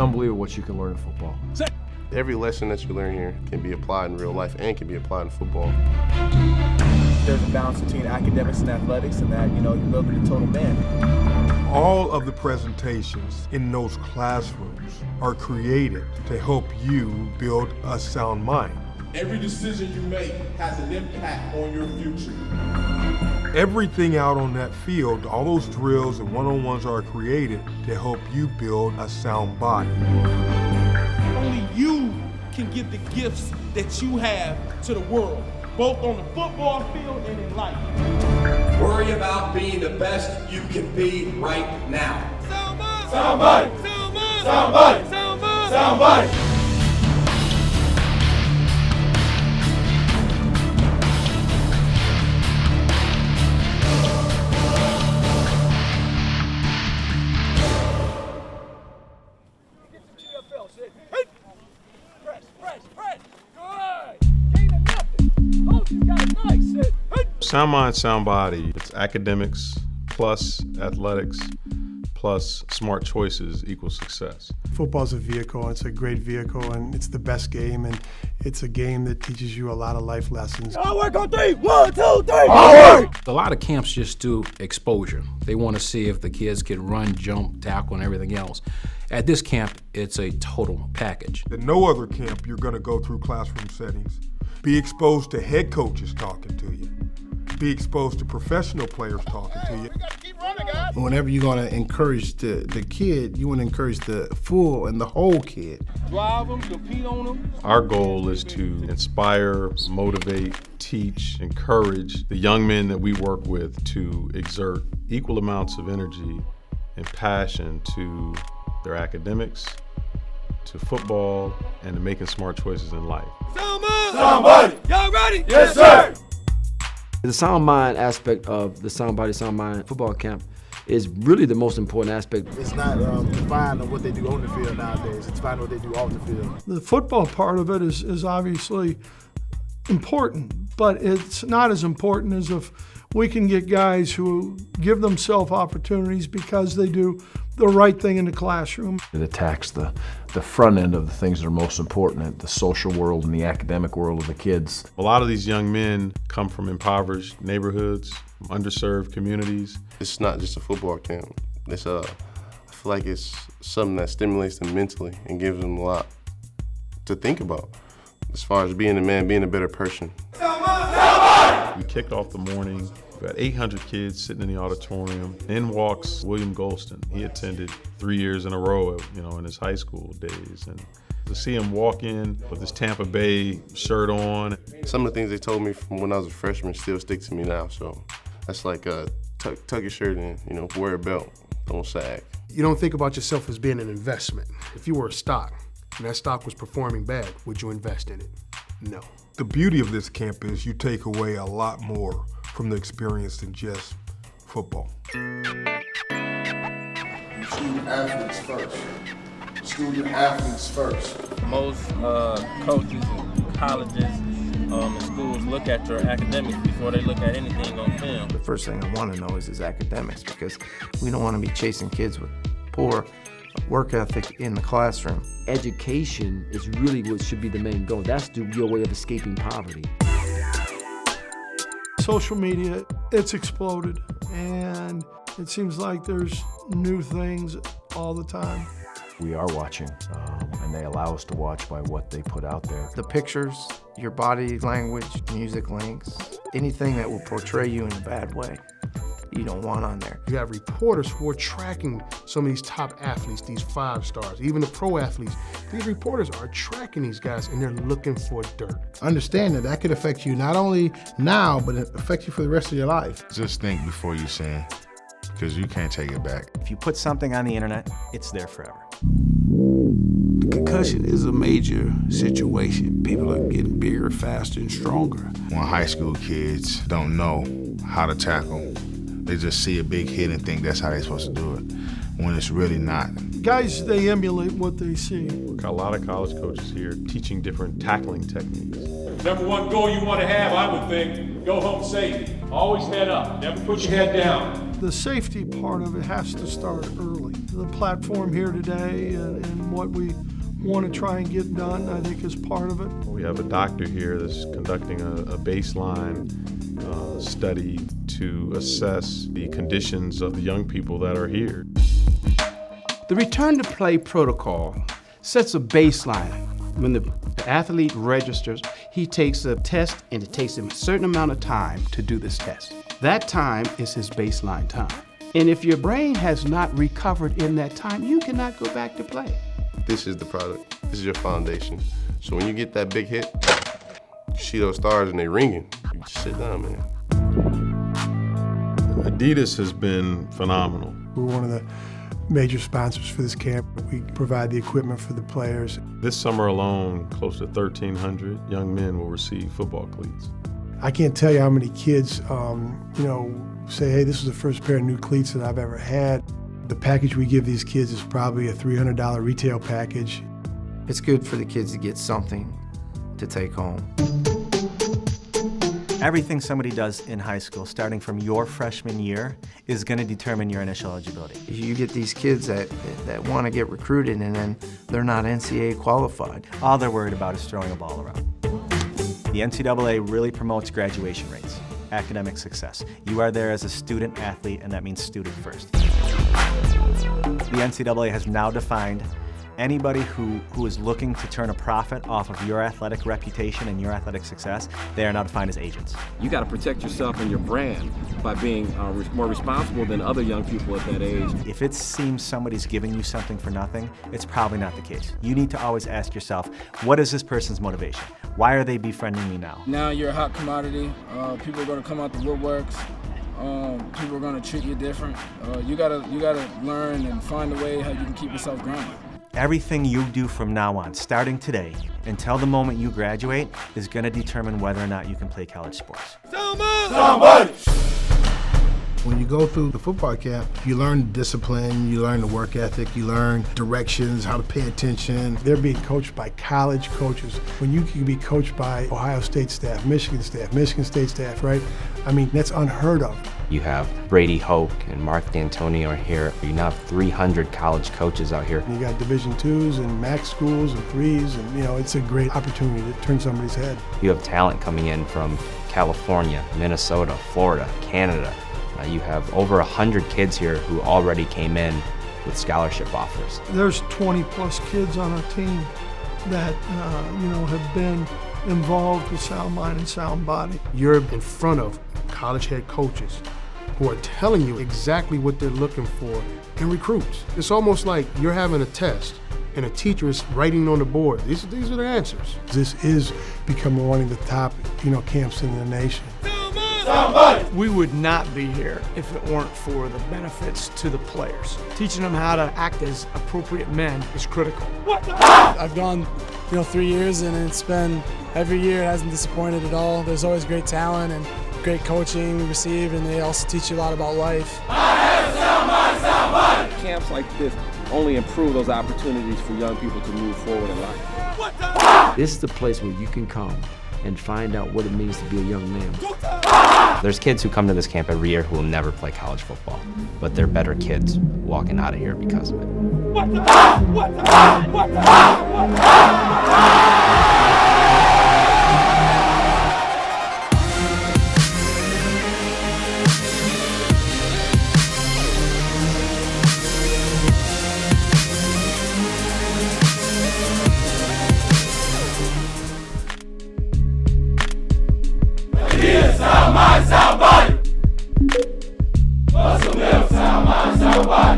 unbelievable what you can learn in football. Every lesson that you learn here can be applied in real life and can be applied in football. There's a balance between academics and athletics, and that, you build a total man. All of the presentations in those classrooms are created to help you build a sound mind. Every decision you make has an impact on your future. Everything out on that field, all those drills and one-on-ones are created to help you build a sound body. Only you can give the gifts that you have to the world, both on the football field and in life. Worry about being the best you can be right now. Somebody! Somebody! Somebody! Somebody! Somebody! Sound mind, sound body. It's academics plus athletics plus smart choices equals success. Football's a vehicle, it's a great vehicle, and it's the best game, and it's a game that teaches you a lot of life lessons. All work on three. 1, 2, 3. All work! A lot of camps just do exposure. They want to see if the kids can run, jump, tackle, and everything else. At this camp, it's a total package. At no other camp, you're going to go through classroom settings. Be exposed to head coaches talking to you. Be exposed to professional players talking to you. Whenever you're going to encourage the kid, you want to encourage the full and the whole kid. Drive them, compete on them. Our goal is to inspire, motivate, teach, encourage the young men that we work with to exert equal amounts of energy and passion to their academics, to football, and to making smart choices in life. Somebody! Y'all ready? Yes, sir! The sound mind aspect of the Sound Body, Sound Mind football camp is really the most important aspect. It's not defined on what they do on the field nowadays. It's defined on what they do off the field. The football part of it is obviously important, but it's not as important as if we can get guys who give themselves opportunities because they do the right thing in the classroom. It attacks the front end of the things that are most important, the social world and the academic world of the kids. A lot of these young men come from impoverished neighborhoods, underserved communities. It's not just a football camp. I feel like it's something that stimulates them mentally and gives them a lot to think about as far as being a man, being a better person. We kicked off the morning. We got 800 kids sitting in the auditorium. In walks William Golston. He attended 3 years in a row, in his high school days. And to see him walk in with his Tampa Bay shirt on. Some of the things they told me from when I was a freshman still stick to me now. So that's like tuck your shirt in, wear a belt, don't sag. You don't think about yourself as being an investment. If you were a stock and that stock was performing bad, would you invest in it? No. The beauty of this camp is you take away a lot more from the experience than just football. Student athletes first. Student athletes first. Most coaches and colleges and schools look at your academics before they look at anything on film. The first thing I want to know is his academics, because we don't want to be chasing kids with poor work ethic in the classroom. Education is really what should be the main goal. That's your way of escaping poverty. Social media, it's exploded, and it seems like there's new things all the time. We are watching, and they allow us to watch by what they put out there. The pictures, your body language, music links, anything that will portray you in a bad way, you don't want on there. You have reporters who are tracking some of these top athletes, these 5 stars, even the pro athletes. These reporters are tracking these guys, and they're looking for dirt. Understand that could affect you not only now, but it affects you for the rest of your life. Just think before you send, because you can't take it back. If you put something on the internet, it's there forever. Concussion is a major situation. People are getting bigger, faster, and stronger. When high school kids don't know how to tackle, they just see a big hit and think that's how they're supposed to do it, when it's really not. Guys, they emulate what they see. We've got a lot of college coaches here teaching different tackling techniques. Number one goal you want to have, I would think, go home safe. Always head up, never put your head down. The safety part of it has to start early. The platform here today and and what we want to try and get done, I think, is part of it. We have a doctor here that's conducting a baseline study to assess the conditions of the young people that are here. The return to play protocol sets a baseline. When the athlete registers, he takes a test, and it takes him a certain amount of time to do this test. That time is his baseline time. And if your brain has not recovered in that time, you cannot go back to play. This is the product. This is your foundation. So when you get that big hit, you see those stars and they ringing. You just sit down, man. Adidas has been phenomenal. We're one of the major sponsors for this camp. We provide the equipment for the players. This summer alone, close to 1,300 young men will receive football cleats. I can't tell you how many kids, say, hey, this is the first pair of new cleats that I've ever had. The package we give these kids is probably a $300 retail package. It's good for the kids to get something to take home. Everything somebody does in high school, starting from your freshman year, is going to determine your initial eligibility. You get these kids that want to get recruited and then they're not NCAA qualified. All they're worried about is throwing a ball around. The NCAA really promotes graduation rates, academic success. You are there as a student athlete, and that means student first. The NCAA has now defined anybody who is looking to turn a profit off of your athletic reputation and your athletic success, they are now defined as agents. You got to protect yourself and your brand by being more responsible than other young people at that age. If it seems somebody's giving you something for nothing, it's probably not the case. You need to always ask yourself, what is this person's motivation? Why are they befriending me now? Now you're a hot commodity. People are going to come out the woodworks. People are going to treat you different. You gotta learn and find a way how you can keep yourself grounded. Everything you do from now on, starting today, until the moment you graduate, is going to determine whether or not you can play college sports. Somebody! When you go through the football camp, you learn discipline, you learn the work ethic, you learn directions, how to pay attention. They're being coached by college coaches. When you can be coached by Ohio State staff, Michigan State staff, right? I mean, that's unheard of. You have Brady Hoke and Mark D'Antonio here. You now have 300 college coaches out here. You got Division IIs and MAC schools and threes, and it's a great opportunity to turn somebody's head. You have talent coming in from California, Minnesota, Florida, Canada. You have over 100 kids here who already came in with scholarship offers. There's 20 plus kids on our team that have been involved with Sound Mind and Sound Body. You're in front of college head coaches who are telling you exactly what they're looking for in recruits. It's almost like you're having a test and a teacher is writing on the board. These are the answers. This is becoming one of the top, camps in the nation. Somebody! We would not be here if it weren't for the benefits to the players. Teaching them how to act as appropriate men is critical. I've gone, 3 years, and it's been every year. It hasn't disappointed at all. There's always great talent and great coaching received, and they also teach you a lot about life. Somebody! Camps like this only improve those opportunities for young people to move forward in life. This is the place where you can come and find out what it means to be a young man. There's kids who come to this camp every year who will never play college football, but they're better kids walking out of here because of it. Somebody! Muscle Milk, Sound Mind, Sound Body.